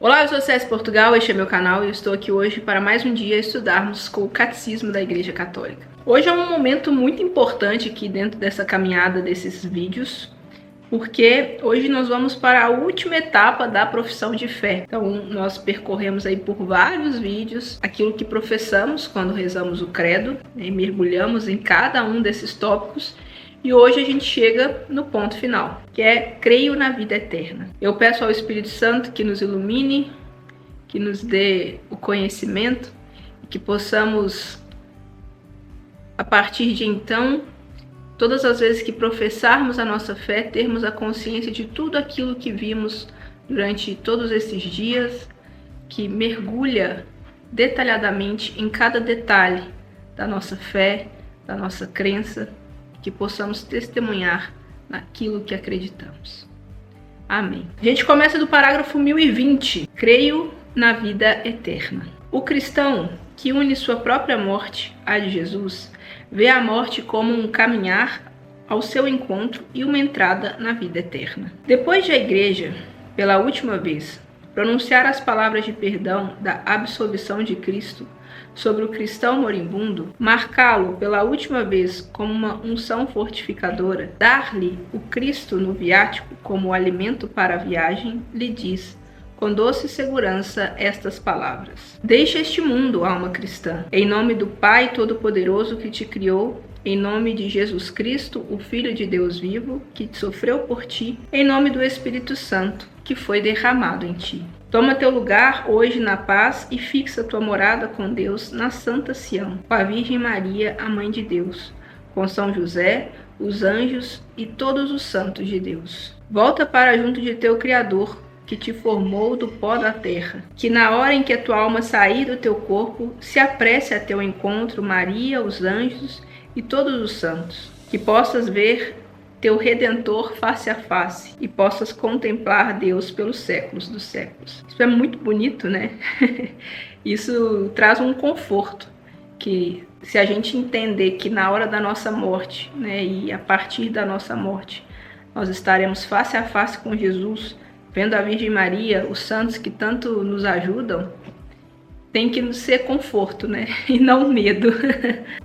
Olá, eu sou César Portugal, este é meu canal e eu estou aqui hoje para mais um dia estudarmos com o Catecismo da Igreja Católica. Hoje é um momento muito importante aqui dentro dessa caminhada desses vídeos, porque hoje nós vamos para a última etapa da profissão de fé. Então nós percorremos aí por vários vídeos aquilo que professamos quando rezamos o credo, e mergulhamos em cada um desses tópicos. E hoje a gente chega no ponto final, que é creio na vida eterna. Eu peço ao Espírito Santo que nos ilumine, que nos dê o conhecimento, e que possamos, a partir de então, todas as vezes que professarmos a nossa fé, termos a consciência de tudo aquilo que vimos durante todos esses dias, que mergulha detalhadamente em cada detalhe da nossa fé, da nossa crença, que possamos testemunhar naquilo que acreditamos. Amém. A gente começa do parágrafo 1020. Creio na vida eterna. O cristão que une sua própria morte à de Jesus, vê a morte como um caminhar ao seu encontro e uma entrada na vida eterna. Depois de a Igreja, pela última vez, pronunciar as palavras de perdão da absolvição de Cristo sobre o cristão moribundo, marcá-lo pela última vez como uma unção fortificadora, dar-lhe o Cristo no viático como alimento para a viagem, lhe diz, com doce segurança, estas palavras: deixa este mundo, alma cristã, em nome do Pai Todo-Poderoso que te criou, em nome de Jesus Cristo, o Filho de Deus vivo, que sofreu por ti, em nome do Espírito Santo, que foi derramado em ti. Toma teu lugar hoje na paz e fixa tua morada com Deus na Santa Sião, com a Virgem Maria, a Mãe de Deus, com São José, os anjos e todos os santos de Deus. Volta para junto de teu Criador, que te formou do pó da terra, que na hora em que a tua alma sair do teu corpo, se apresse a teu encontro Maria, os anjos e todos os santos, que possas ver teu Redentor face a face e possas contemplar Deus pelos séculos dos séculos. Isso é muito bonito, né? Isso traz um conforto, que se a gente entender que na hora da nossa morte, né, e a partir da nossa morte, nós estaremos face a face com Jesus, vendo a Virgem Maria, os santos que tanto nos ajudam, tem que nos ser conforto, né? E não medo.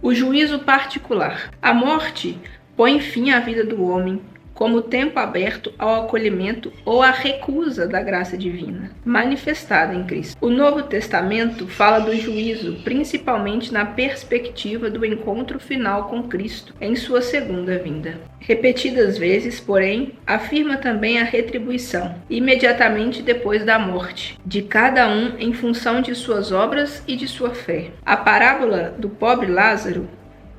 O juízo particular. A morte põe fim à vida do homem, como tempo aberto ao acolhimento ou à recusa da graça divina, manifestada em Cristo. O Novo Testamento fala do juízo, principalmente na perspectiva do encontro final com Cristo, em sua segunda vinda. Repetidas vezes, porém, afirma também a retribuição, imediatamente depois da morte, de cada um em função de suas obras e de sua fé. A parábola do pobre Lázaro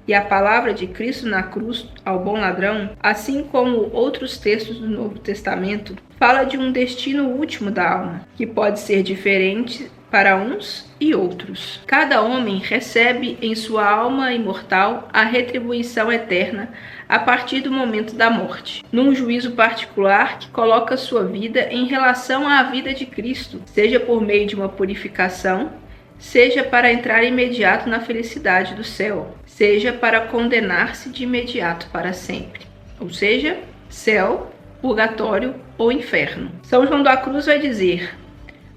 e a palavra de Cristo na cruz ao bom ladrão, assim como outros textos do Novo Testamento, fala de um destino último da alma, que pode ser diferente para uns e outros. Cada homem recebe em sua alma imortal a retribuição eterna a partir do momento da morte, num juízo particular que coloca sua vida em relação à vida de Cristo, seja por meio de uma purificação, seja para entrar imediato na felicidade do céu, seja para condenar-se de imediato para sempre, ou seja, céu, purgatório ou inferno. São João da Cruz vai dizer: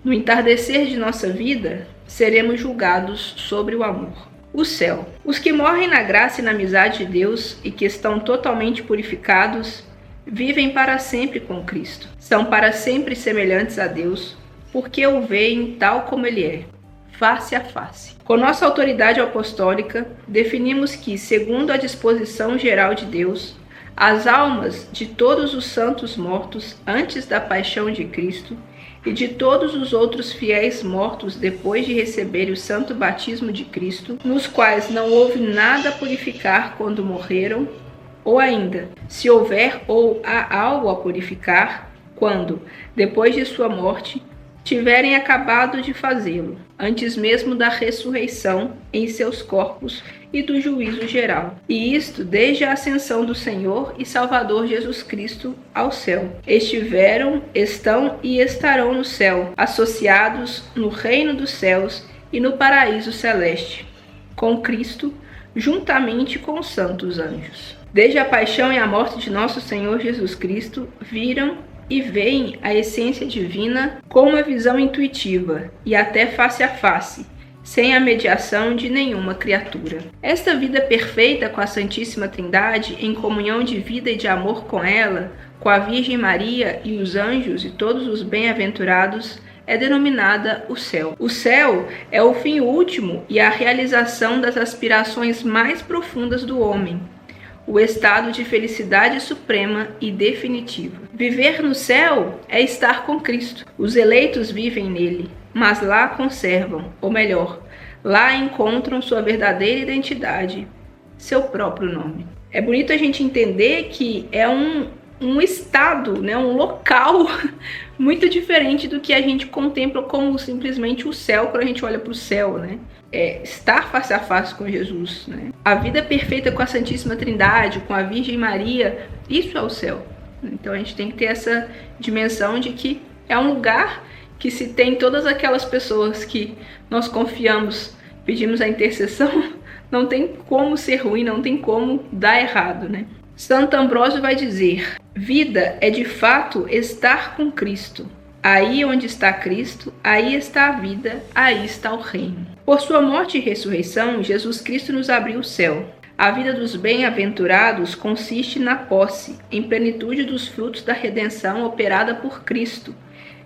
no entardecer de nossa vida, seremos julgados sobre o amor. O céu. Os que morrem na graça e na amizade de Deus e que estão totalmente purificados, vivem para sempre com Cristo. São para sempre semelhantes a Deus, porque o veem tal como Ele é, face a face. Com nossa autoridade apostólica, definimos que, segundo a disposição geral de Deus, as almas de todos os santos mortos antes da paixão de Cristo e de todos os outros fiéis mortos depois de receberem o santo batismo de Cristo, nos quais não houve nada a purificar quando morreram, ou ainda, se houver ou há algo a purificar, quando, depois de sua morte, tiverem acabado de fazê-lo, antes mesmo da ressurreição em seus corpos e do juízo geral. E isto desde a ascensão do Senhor e Salvador Jesus Cristo ao céu. Estiveram, estão e estarão no céu, associados no reino dos céus e no paraíso celeste, com Cristo, juntamente com os santos anjos. Desde a paixão e a morte de nosso Senhor Jesus Cristo, viram, e veem a essência divina com uma visão intuitiva e até face a face, sem a mediação de nenhuma criatura. Esta vida perfeita com a Santíssima Trindade, em comunhão de vida e de amor com ela, com a Virgem Maria e os anjos e todos os bem-aventurados, é denominada o céu. O céu é o fim último e a realização das aspirações mais profundas do homem, o estado de felicidade suprema e definitiva. Viver no céu é estar com Cristo. Os eleitos vivem nele, mas lá conservam, ou melhor, lá encontram sua verdadeira identidade, seu próprio nome. É bonito a gente entender que é um estado, né, um local muito diferente do que a gente contempla como simplesmente o céu quando a gente olha para o céu, né? É estar face a face com Jesus, né? A vida perfeita com a Santíssima Trindade, com a Virgem Maria, isso é o céu. Então a gente tem que ter essa dimensão de que é um lugar que se tem todas aquelas pessoas que nós confiamos, pedimos a intercessão, não tem como ser ruim, não tem como dar errado, né? Santo Ambrósio vai dizer: vida é de fato estar com Cristo. Aí onde está Cristo, aí está a vida, aí está o reino. Por sua morte e ressurreição, Jesus Cristo nos abriu o céu. A vida dos bem-aventurados consiste na posse, em plenitude dos frutos da redenção operada por Cristo,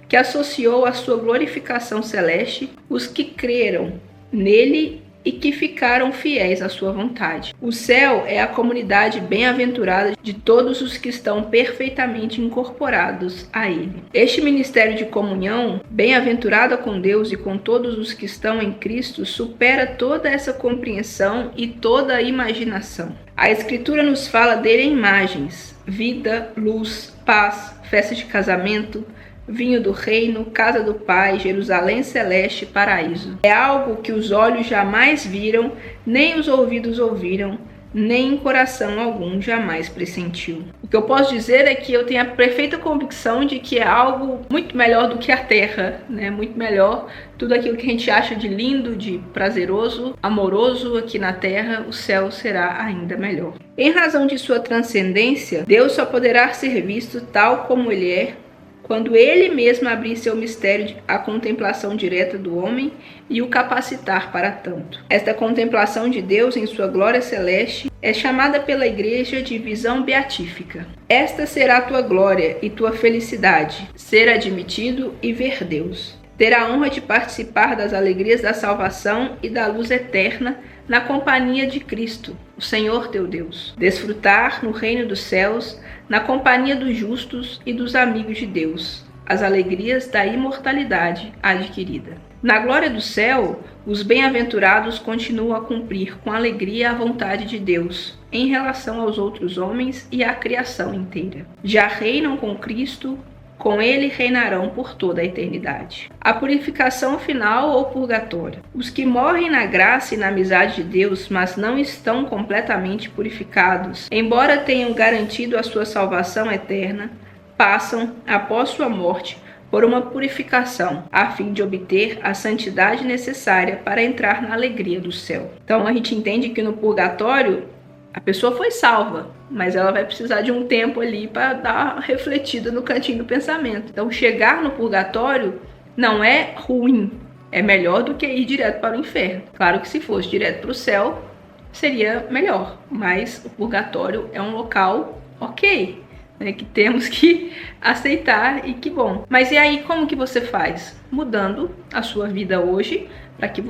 que associou à sua glorificação celeste os que creram nele e que ficaram fiéis à sua vontade. O céu é a comunidade bem-aventurada de todos os que estão perfeitamente incorporados a ele. Este ministério de comunhão, bem-aventurada com Deus e com todos os que estão em Cristo, supera toda essa compreensão e toda a imaginação. A Escritura nos fala dele em imagens: vida, luz, paz, festa de casamento, vinho do reino, casa do Pai, Jerusalém celeste, paraíso. É algo que os olhos jamais viram, nem os ouvidos ouviram, nem coração algum jamais pressentiu. O que eu posso dizer é que eu tenho a perfeita convicção de que é algo muito melhor do que a terra, né? Muito melhor. Tudo aquilo que a gente acha de lindo, de prazeroso, amoroso aqui na terra, o céu será ainda melhor. Em razão de sua transcendência, Deus só poderá ser visto tal como ele é, quando ele mesmo abrir seu mistério à contemplação direta do homem e o capacitar para tanto. Esta contemplação de Deus em sua glória celeste é chamada pela Igreja de visão beatífica. Esta será tua glória e tua felicidade, ser admitido e ver Deus. Ter a honra de participar das alegrias da salvação e da luz eterna na companhia de Cristo, o Senhor teu Deus. Desfrutar no reino dos céus, na companhia dos justos e dos amigos de Deus, as alegrias da imortalidade adquirida. Na glória do céu, os bem-aventurados continuam a cumprir com alegria a vontade de Deus em relação aos outros homens e à criação inteira. Já reinam com Cristo, com ele reinarão por toda a eternidade. A purificação final ou purgatório. Os que morrem na graça e na amizade de Deus, mas não estão completamente purificados, embora tenham garantido a sua salvação eterna, passam, após sua morte, por uma purificação, a fim de obter a santidade necessária para entrar na alegria do céu. Então a gente entende que no purgatório a pessoa foi salva, mas ela vai precisar de um tempo ali para dar uma refletida no cantinho do pensamento. Então chegar no purgatório não é ruim, é melhor do que ir direto para o inferno. Claro que se fosse direto para o céu seria melhor, mas o purgatório é um local ok, né, que temos que aceitar, e que bom. Mas e aí, como que você faz? Mudando a sua vida hoje para que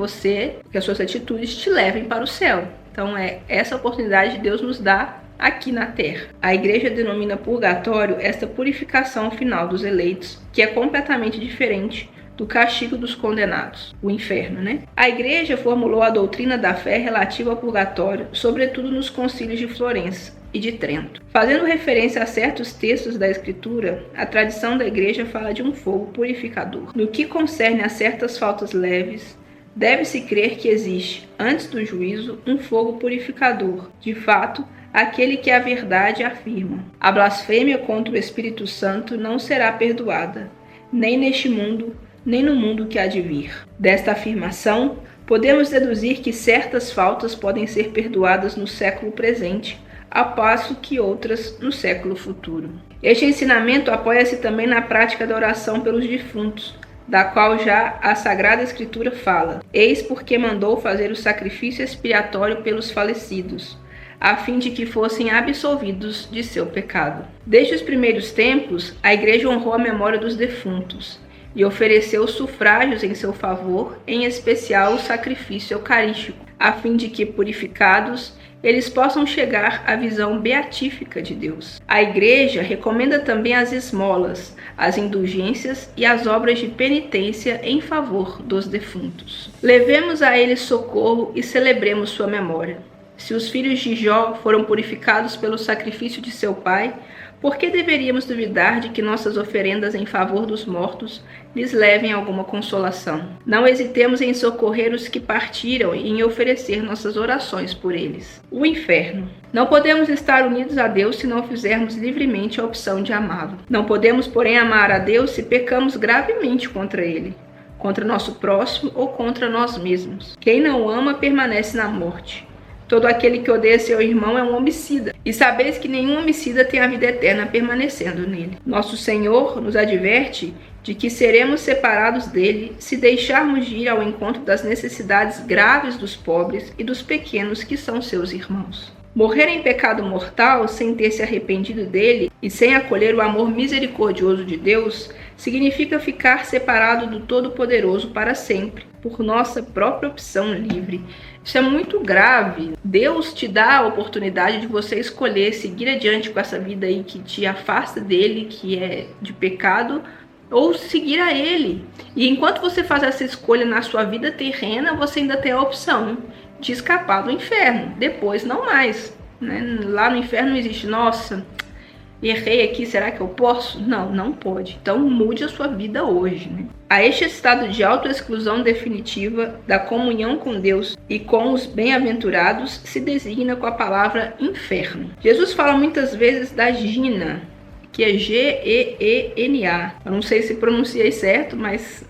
as suas atitudes te levem para o céu. Então é essa oportunidade que Deus nos dá aqui na terra. A igreja denomina purgatório esta purificação final dos eleitos, que é completamente diferente do castigo dos condenados, o inferno, né? A igreja formulou a doutrina da fé relativa ao purgatório, sobretudo nos concílios de Florença e de Trento. Fazendo referência a certos textos da Escritura, a tradição da igreja fala de um fogo purificador. No que concerne a certas faltas leves, deve-se crer que existe, antes do juízo, um fogo purificador, de fato, aquele que a verdade afirma. A blasfêmia contra o Espírito Santo não será perdoada, nem neste mundo, nem no mundo que há de vir. Desta afirmação, podemos deduzir que certas faltas podem ser perdoadas no século presente, ao passo que outras no século futuro. Este ensinamento apoia-se também na prática da oração pelos defuntos, da qual já a Sagrada Escritura fala: eis porque mandou fazer o sacrifício expiatório pelos falecidos, a fim de que fossem absolvidos de seu pecado. Desde os primeiros tempos, a Igreja honrou a memória dos defuntos e ofereceu sufrágios em seu favor, em especial o sacrifício eucarístico, a fim de que, purificados, eles possam chegar à visão beatífica de Deus. A Igreja recomenda também as esmolas, as indulgências e as obras de penitência em favor dos defuntos. Levemos a eles socorro e celebremos sua memória. Se os filhos de Jó foram purificados pelo sacrifício de seu pai, por que deveríamos duvidar de que nossas oferendas em favor dos mortos lhes levem alguma consolação? Não hesitemos em socorrer os que partiram e em oferecer nossas orações por eles. O inferno. Não podemos estar unidos a Deus se não fizermos livremente a opção de amá-lo. Não podemos, porém, amar a Deus se pecamos gravemente contra ele, contra nosso próximo ou contra nós mesmos. Quem não ama permanece na morte. Todo aquele que odeia seu irmão é um homicida. E sabeis que nenhum homicida tem a vida eterna permanecendo nele. Nosso Senhor nos adverte de que seremos separados dele se deixarmos de ir ao encontro das necessidades graves dos pobres e dos pequenos que são seus irmãos. Morrer em pecado mortal sem ter se arrependido dele e sem acolher o amor misericordioso de Deus significa ficar separado do Todo-Poderoso para sempre, por nossa própria opção livre. Isso é muito grave. Deus te dá a oportunidade de você escolher seguir adiante com essa vida aí que te afasta dele, que é de pecado, ou seguir a ele. E enquanto você faz essa escolha na sua vida terrena, você ainda tem a opção de escapar do inferno. Depois não mais, né? Lá no inferno não existe, nossa, errei aqui, será que eu posso? Não, não pode. Então mude a sua vida hoje, né? A este estado de autoexclusão definitiva da comunhão com Deus e com os bem-aventurados se designa com a palavra inferno. Jesus fala muitas vezes da Gina, que é G-E-E-N-A. Eu não sei se pronunciei certo, mas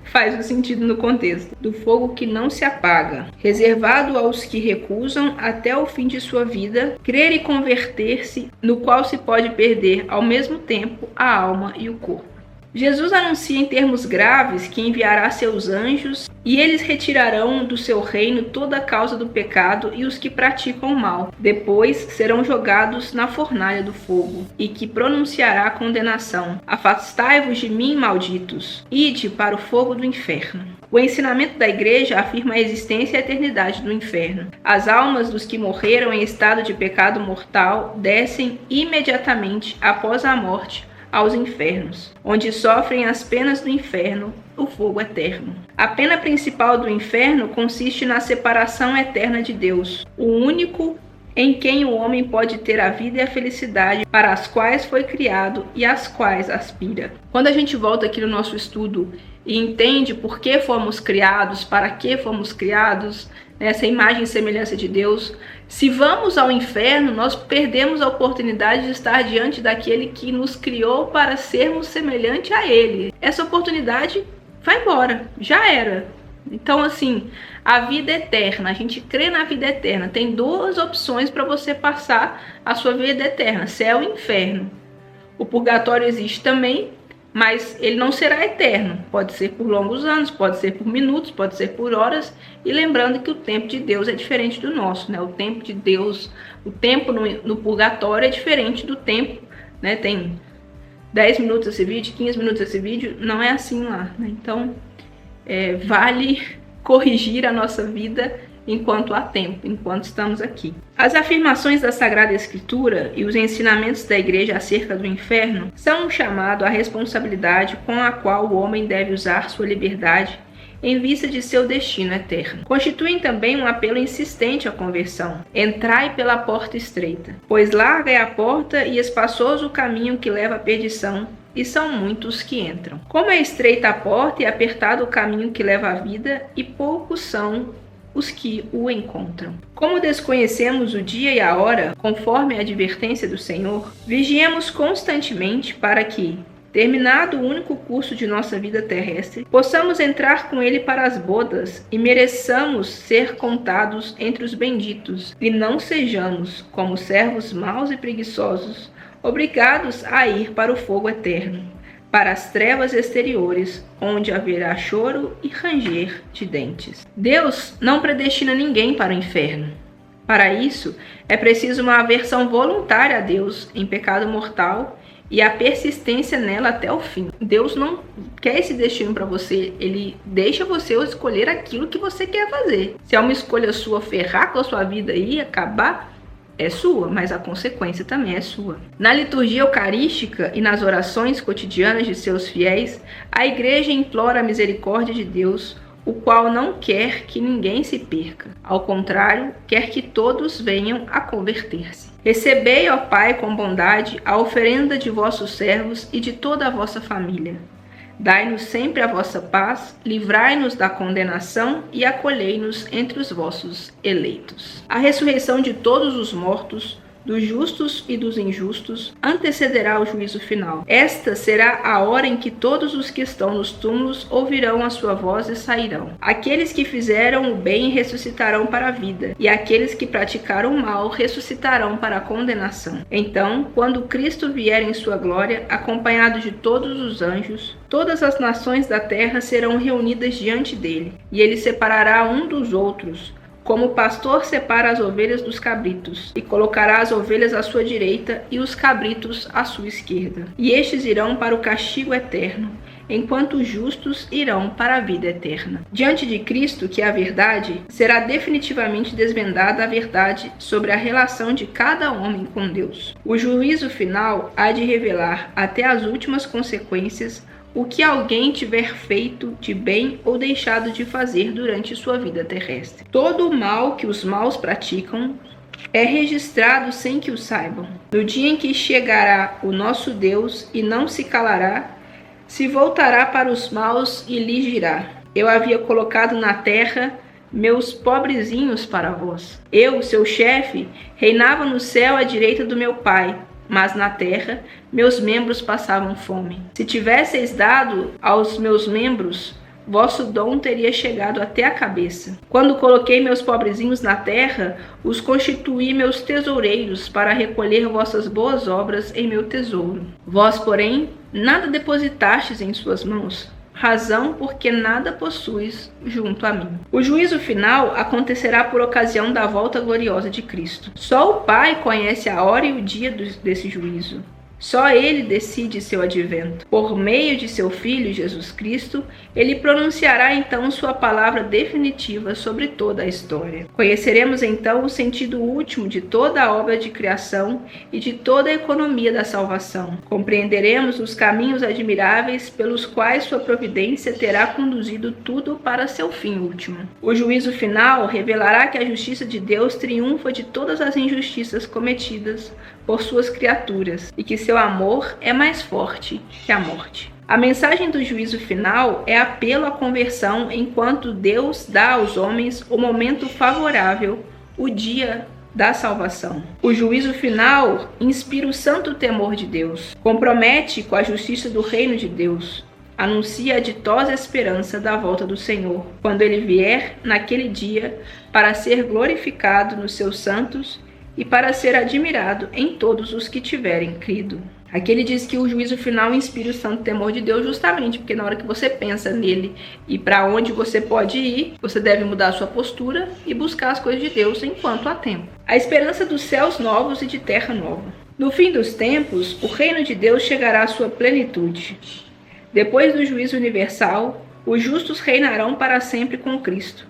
faz o sentido no contexto. Do fogo que não se apaga, reservado aos que recusam até o fim de sua vida crer e converter-se, no qual se pode perder ao mesmo tempo a alma e o corpo. Jesus anuncia em termos graves que enviará seus anjos e eles retirarão do seu reino toda a causa do pecado e os que praticam o mal. Depois serão jogados na fornalha do fogo e que pronunciará a condenação. Afastai-vos de mim, malditos, ide para o fogo do inferno. O ensinamento da Igreja afirma a existência e a eternidade do inferno. As almas dos que morreram em estado de pecado mortal descem imediatamente após a morte aos infernos, onde sofrem as penas do inferno, o fogo eterno. A pena principal do inferno consiste na separação eterna de Deus, o único em quem o homem pode ter a vida e a felicidade para as quais foi criado e às quais aspira. Quando a gente volta aqui no nosso estudo e entende por que fomos criados, para que fomos criados, essa imagem e semelhança de Deus, se vamos ao inferno, nós perdemos a oportunidade de estar diante daquele que nos criou para sermos semelhante a ele. Essa oportunidade vai embora, já era. Então, assim, a vida eterna, a gente crê na vida eterna. Tem duas opções para você passar a sua vida eterna, céu e inferno. O purgatório existe também, mas ele não será eterno. Pode ser por longos anos, pode ser por minutos, pode ser por horas. E lembrando que o tempo de Deus é diferente do nosso, né? O tempo de Deus, o tempo no purgatório é diferente do tempo, né? Tem 10 minutos esse vídeo, 15 minutos esse vídeo, não é assim lá, né? Então, vale corrigir a nossa vida enquanto há tempo, enquanto estamos aqui. As afirmações da Sagrada Escritura e os ensinamentos da Igreja acerca do inferno são um chamado à responsabilidade com a qual o homem deve usar sua liberdade em vista de seu destino eterno. Constituem também um apelo insistente à conversão. Entrai pela porta estreita, pois larga é a porta e espaçoso o caminho que leva à perdição, e são muitos que entram. Como é estreita a porta e apertado o caminho que leva à vida, e poucos são os que o encontram. Como desconhecemos o dia e a hora, conforme a advertência do Senhor, vigiemos constantemente para que, terminado o único curso de nossa vida terrestre, possamos entrar com Ele para as bodas e mereçamos ser contados entre os benditos, e não sejamos, como servos maus e preguiçosos, obrigados a ir para o fogo eterno, para as trevas exteriores, onde haverá choro e ranger de dentes. Deus não predestina ninguém para o inferno. Para isso, é preciso uma aversão voluntária a Deus em pecado mortal e a persistência nela até o fim. Deus não quer esse destino para você, Ele deixa você escolher aquilo que você quer fazer. Se é uma escolha sua ferrar com a sua vida e acabar, é sua, mas a consequência também é sua. Na liturgia eucarística e nas orações cotidianas de seus fiéis, a Igreja implora a misericórdia de Deus, o qual não quer que ninguém se perca. Ao contrário, quer que todos venham a converter-se. Recebei, ó Pai, com bondade, a oferenda de vossos servos e de toda a vossa família. Dai-nos sempre a vossa paz, livrai-nos da condenação e acolhei-nos entre os vossos eleitos. A ressurreição de todos os mortos, dos justos e dos injustos, antecederá o juízo final. Esta será a hora em que todos os que estão nos túmulos ouvirão a sua voz e sairão. Aqueles que fizeram o bem ressuscitarão para a vida, e aqueles que praticaram o mal ressuscitarão para a condenação. Então, quando Cristo vier em sua glória, acompanhado de todos os anjos, todas as nações da terra serão reunidas diante dele, e ele separará um dos outros, como o pastor separa as ovelhas dos cabritos, e colocará as ovelhas à sua direita e os cabritos à sua esquerda. E estes irão para o castigo eterno, enquanto os justos irão para a vida eterna. Diante de Cristo, que é a verdade, será definitivamente desvendada a verdade sobre a relação de cada homem com Deus. O juízo final há de revelar até as últimas consequências o que alguém tiver feito de bem ou deixado de fazer durante sua vida terrestre. Todo o mal que os maus praticam é registrado sem que o saibam. No dia em que chegará o nosso Deus e não se calará, se voltará para os maus e lhes dirá: eu havia colocado na terra meus pobrezinhos para vós. Eu, seu chefe, reinava no céu à direita do meu Pai, mas na terra meus membros passavam fome. Se tivesseis dado aos meus membros, vosso dom teria chegado até a cabeça. Quando coloquei meus pobrezinhos na terra, os constituí meus tesoureiros para recolher vossas boas obras em meu tesouro. Vós, porém, nada depositastes em suas mãos, razão porque nada possuis junto a mim. O juízo final acontecerá por ocasião da volta gloriosa de Cristo. Só o Pai conhece a hora e o dia desse juízo. Só Ele decide seu advento. Por meio de seu Filho, Jesus Cristo, Ele pronunciará então sua palavra definitiva sobre toda a história. Conheceremos então o sentido último de toda a obra de criação e de toda a economia da salvação. Compreenderemos os caminhos admiráveis pelos quais sua providência terá conduzido tudo para seu fim último. O juízo final revelará que a justiça de Deus triunfa de todas as injustiças cometidas por suas criaturas e que seu amor é mais forte que a morte. A mensagem do juízo final é apelo à conversão enquanto Deus dá aos homens o momento favorável, o dia da salvação. O juízo final inspira o santo temor de Deus, compromete com a justiça do reino de Deus, anuncia a ditosa esperança da volta do Senhor, quando Ele vier naquele dia para ser glorificado nos seus santos e para ser admirado em todos os que tiverem crido. Aqui ele diz que o juízo final inspira o santo temor de Deus justamente porque na hora que você pensa nele e para onde você pode ir, você deve mudar a sua postura e buscar as coisas de Deus enquanto há tempo. A esperança dos céus novos e de terra nova. No fim dos tempos, o reino de Deus chegará à sua plenitude. Depois do juízo universal, os justos reinarão para sempre com Cristo,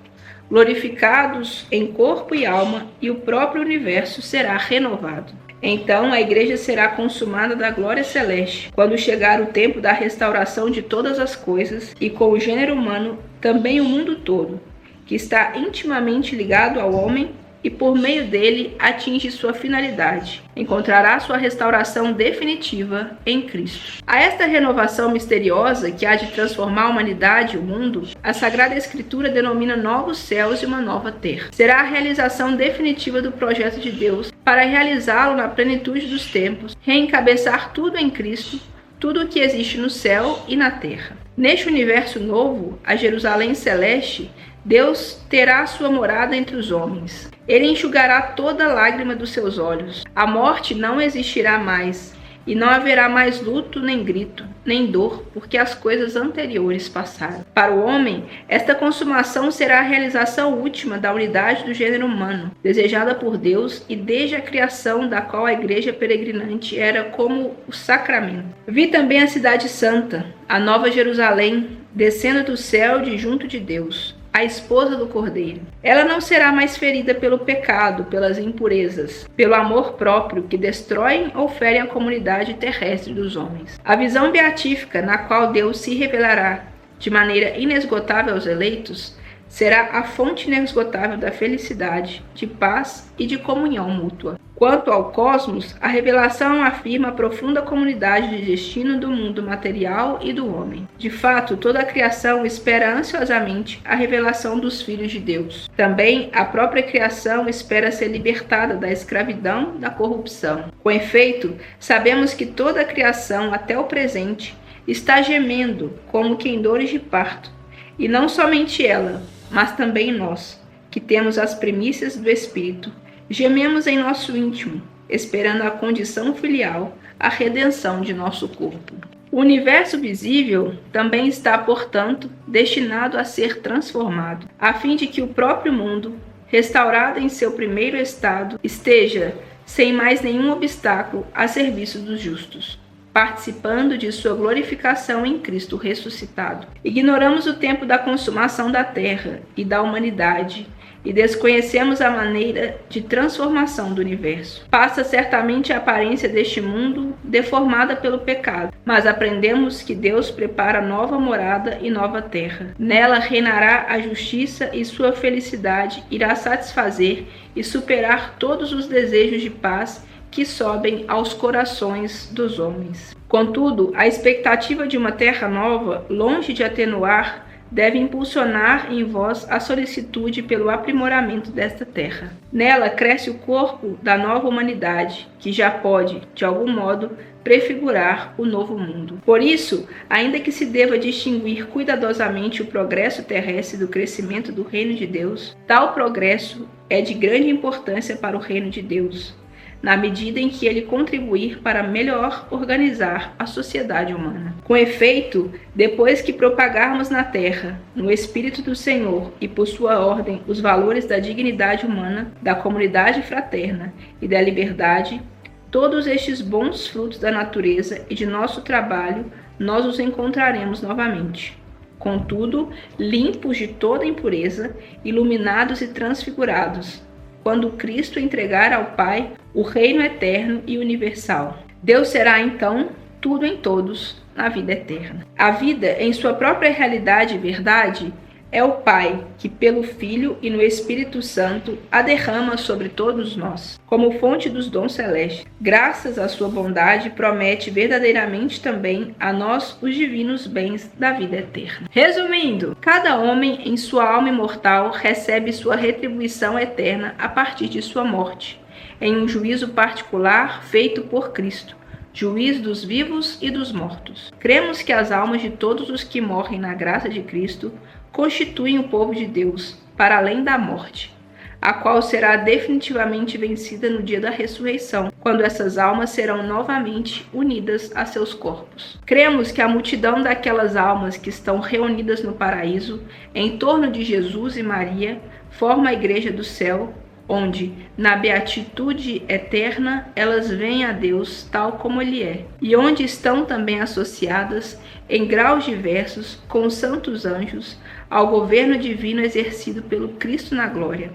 glorificados em corpo e alma, e o próprio universo será renovado. Então a igreja será consumada da glória celeste, quando chegar o tempo da restauração de todas as coisas, e com o gênero humano também o mundo todo, que está intimamente ligado ao homem e por meio dele atinge sua finalidade. Encontrará sua restauração definitiva em Cristo. A esta renovação misteriosa que há de transformar a humanidade e o mundo, a Sagrada Escritura denomina novos céus e uma nova terra. Será a realização definitiva do projeto de Deus para realizá-lo na plenitude dos tempos, reencabeçar tudo em Cristo, tudo o que existe no céu e na terra. Neste universo novo, a Jerusalém celeste, Deus terá sua morada entre os homens. Ele enxugará toda lágrima dos seus olhos. A morte não existirá mais, e não haverá mais luto, nem grito, nem dor, porque as coisas anteriores passaram. Para o homem, esta consumação será a realização última da unidade do gênero humano, desejada por Deus e desde a criação, da qual a igreja peregrinante era como o sacramento. Vi também a cidade santa, a nova Jerusalém, descendo do céu de junto de Deus, a esposa do Cordeiro. Ela não será mais ferida pelo pecado, pelas impurezas, pelo amor próprio que destroem ou ferem a comunidade terrestre dos homens. A visão beatífica na qual Deus se revelará de maneira inesgotável aos eleitos será a fonte inesgotável da felicidade, de paz e de comunhão mútua. Quanto ao cosmos, a revelação afirma a profunda comunidade de destino do mundo material e do homem. De fato, toda a criação espera ansiosamente a revelação dos filhos de Deus. Também a própria criação espera ser libertada da escravidão, da corrupção. Com efeito, sabemos que toda a criação, até o presente, está gemendo como que em dores de parto, e não somente ela, mas também nós, que temos as primícias do Espírito, gememos em nosso íntimo, esperando a condição filial, a redenção de nosso corpo. O universo visível também está, portanto, destinado a ser transformado, a fim de que o próprio mundo, restaurado em seu primeiro estado, esteja, sem mais nenhum obstáculo, a serviço dos justos, participando de sua glorificação em Cristo ressuscitado. Ignoramos o tempo da consumação da terra e da humanidade, e desconhecemos a maneira de transformação do universo. Passa certamente a aparência deste mundo deformada pelo pecado, mas aprendemos que Deus prepara nova morada e nova terra. Nela reinará a justiça e sua felicidade irá satisfazer e superar todos os desejos de paz que sobem aos corações dos homens. Contudo, a expectativa de uma terra nova, longe de atenuar, deve impulsionar em vós a solicitude pelo aprimoramento desta terra. Nela cresce o corpo da nova humanidade, que já pode, de algum modo, prefigurar o novo mundo. Por isso, ainda que se deva distinguir cuidadosamente o progresso terrestre do crescimento do reino de Deus, tal progresso é de grande importância para o reino de Deus, na medida em que ele contribuir para melhor organizar a sociedade humana. Com efeito, depois que propagarmos na terra, no Espírito do Senhor e por sua ordem, os valores da dignidade humana, da comunidade fraterna e da liberdade, todos estes bons frutos da natureza e de nosso trabalho, nós os encontraremos novamente. Contudo, limpos de toda impureza, iluminados e transfigurados, quando Cristo entregar ao Pai o reino eterno e universal. Deus será então tudo em todos na vida eterna. A vida, em sua própria realidade e verdade, é o Pai que, pelo Filho e no Espírito Santo, a derrama sobre todos nós, como fonte dos dons celestes. Graças à sua bondade, promete verdadeiramente também a nós os divinos bens da vida eterna. Resumindo, cada homem em sua alma imortal recebe sua retribuição eterna a partir de sua morte, em um juízo particular feito por Cristo, juiz dos vivos e dos mortos. Cremos que as almas de todos os que morrem na graça de Cristo constituem o povo de Deus, para além da morte, a qual será definitivamente vencida no dia da ressurreição, quando essas almas serão novamente unidas a seus corpos. Cremos que a multidão daquelas almas que estão reunidas no paraíso, em torno de Jesus e Maria, forma a igreja do céu, onde, na beatitude eterna, elas veem a Deus tal como Ele é, e onde estão também associadas, em graus diversos, com os santos anjos, ao governo divino exercido pelo Cristo na glória,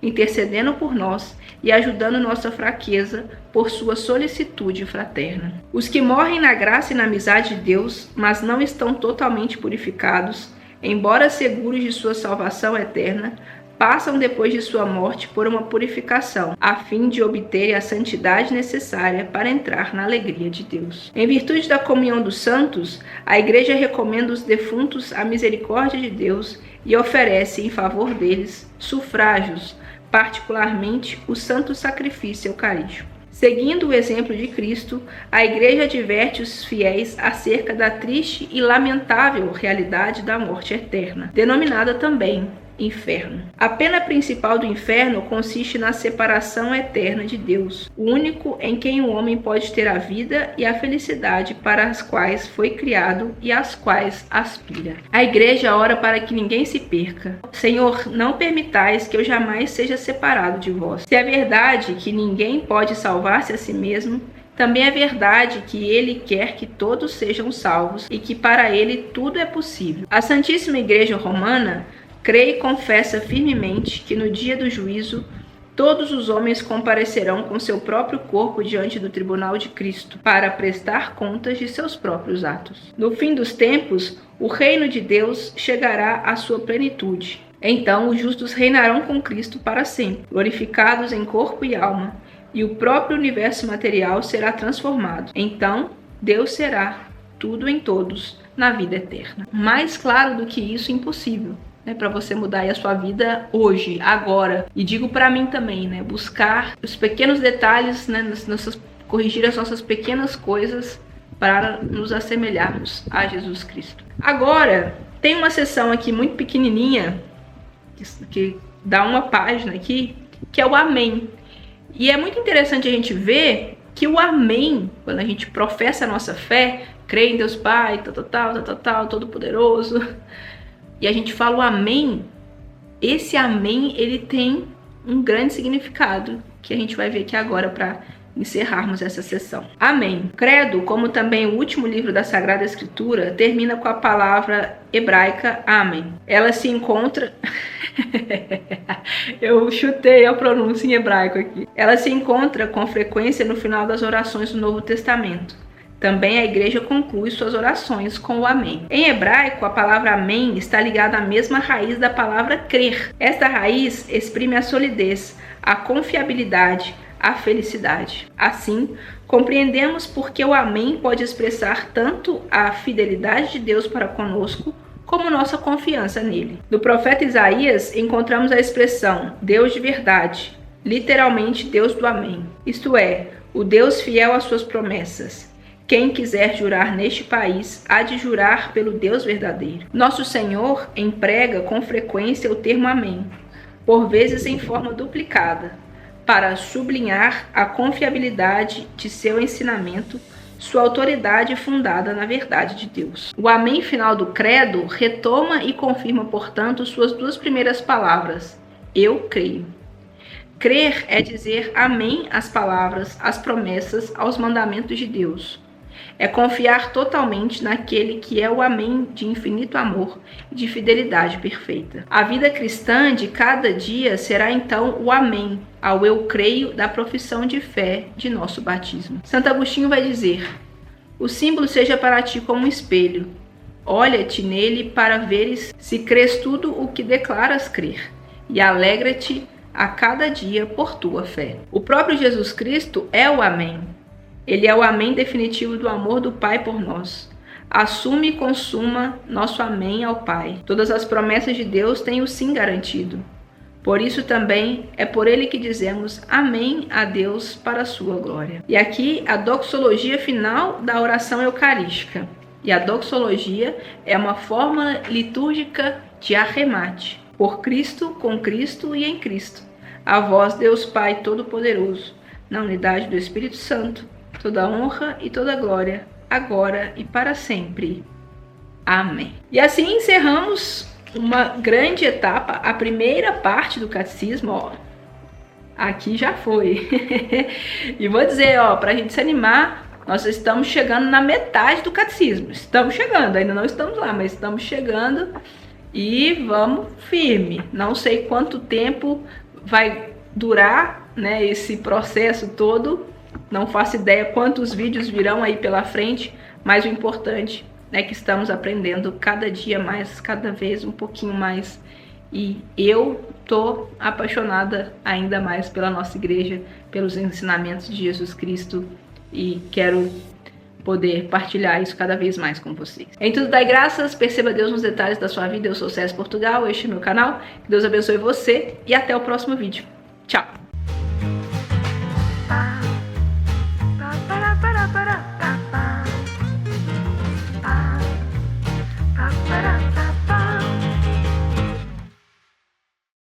intercedendo por nós e ajudando nossa fraqueza por sua solicitude fraterna. Os que morrem na graça e na amizade de Deus, mas não estão totalmente purificados, embora seguros de sua salvação eterna, passam depois de sua morte por uma purificação, a fim de obterem a santidade necessária para entrar na alegria de Deus. Em virtude da comunhão dos santos, a Igreja recomenda os defuntos à misericórdia de Deus e oferece em favor deles sufrágios, particularmente o santo sacrifício eucarístico. Seguindo o exemplo de Cristo, a Igreja adverte os fiéis acerca da triste e lamentável realidade da morte eterna, denominada também inferno. A pena principal do inferno consiste na separação eterna de Deus, o único em quem o homem pode ter a vida e a felicidade para as quais foi criado e às quais aspira. A Igreja ora para que ninguém se perca. Senhor, não permitais que eu jamais seja separado de vós. Se é verdade que ninguém pode salvar-se a si mesmo, também é verdade que Ele quer que todos sejam salvos e que para Ele tudo é possível. A Santíssima Igreja Romana crê e confessa firmemente que no dia do juízo todos os homens comparecerão com seu próprio corpo diante do tribunal de Cristo para prestar contas de seus próprios atos. No fim dos tempos, o reino de Deus chegará à sua plenitude. Então os justos reinarão com Cristo para sempre, glorificados em corpo e alma, e o próprio universo material será transformado. Então Deus será tudo em todos na vida eterna. Mais claro do que isso, impossível. Para você mudar aí a sua vida hoje, agora. E digo para mim também, buscar os pequenos detalhes, corrigir as nossas pequenas coisas para nos assemelharmos a Jesus Cristo. Agora, tem uma seção aqui muito pequenininha, que dá uma página aqui, que é o Amém. E é muito interessante a gente ver que o Amém, quando a gente professa a nossa fé, crê em Deus Pai, Todo-Poderoso, e a gente fala o Amém, esse Amém, ele tem um grande significado, que a gente vai ver aqui agora para encerrarmos essa sessão. Amém. Credo, como também o último livro da Sagrada Escritura, termina com a palavra hebraica Amém. Ela se encontra... Eu chutei a pronúncia em hebraico aqui. Ela se encontra com frequência no final das orações do Novo Testamento. Também a Igreja conclui suas orações com o Amém. Em hebraico, a palavra Amém está ligada à mesma raiz da palavra crer. Esta raiz exprime a solidez, a confiabilidade, a felicidade. Assim, compreendemos porque o Amém pode expressar tanto a fidelidade de Deus para conosco, como nossa confiança nele. No profeta Isaías, encontramos a expressão Deus de verdade, literalmente Deus do Amém, isto é, o Deus fiel às suas promessas. Quem quiser jurar neste país, há de jurar pelo Deus verdadeiro. Nosso Senhor emprega com frequência o termo Amém, por vezes em forma duplicada, para sublinhar a confiabilidade de seu ensinamento, sua autoridade fundada na verdade de Deus. O Amém final do credo retoma e confirma, portanto, suas duas primeiras palavras, eu creio. Crer é dizer amém às palavras, às promessas, aos mandamentos de Deus. É confiar totalmente naquele que é o Amém de infinito amor e de fidelidade perfeita. A vida cristã de cada dia será então o Amém ao eu creio da profissão de fé de nosso batismo. Santo Agostinho vai dizer: o símbolo seja para ti como um espelho. Olha-te nele para veres se crês tudo o que declaras crer, e alegra-te a cada dia por tua fé. O próprio Jesus Cristo é o Amém. Ele é o Amém definitivo do amor do Pai por nós. Assume e consuma nosso Amém ao Pai. Todas as promessas de Deus têm o sim garantido. Por isso também é por ele que dizemos Amém a Deus para a sua glória. E aqui a doxologia final da oração eucarística. E a doxologia é uma forma litúrgica de arremate. Por Cristo, com Cristo e em Cristo. A vós, Deus Pai Todo-Poderoso, na unidade do Espírito Santo, toda honra e toda glória, agora e para sempre. Amém. E assim encerramos uma grande etapa, a primeira parte do catecismo, aqui já foi. E vou dizer, para a gente se animar, nós estamos chegando na metade do catecismo. Estamos chegando, ainda não estamos lá, mas estamos chegando e vamos firme. Não sei quanto tempo vai durar, esse processo todo. Não faço ideia quantos vídeos virão aí pela frente, mas o importante é que estamos aprendendo cada dia mais, cada vez um pouquinho mais. E eu tô apaixonada ainda mais pela nossa igreja, pelos ensinamentos de Jesus Cristo e quero poder partilhar isso cada vez mais com vocês. Em tudo dai graças, perceba Deus nos detalhes da sua vida. Eu sou César Portugal, este é meu canal. Que Deus abençoe você e até o próximo vídeo.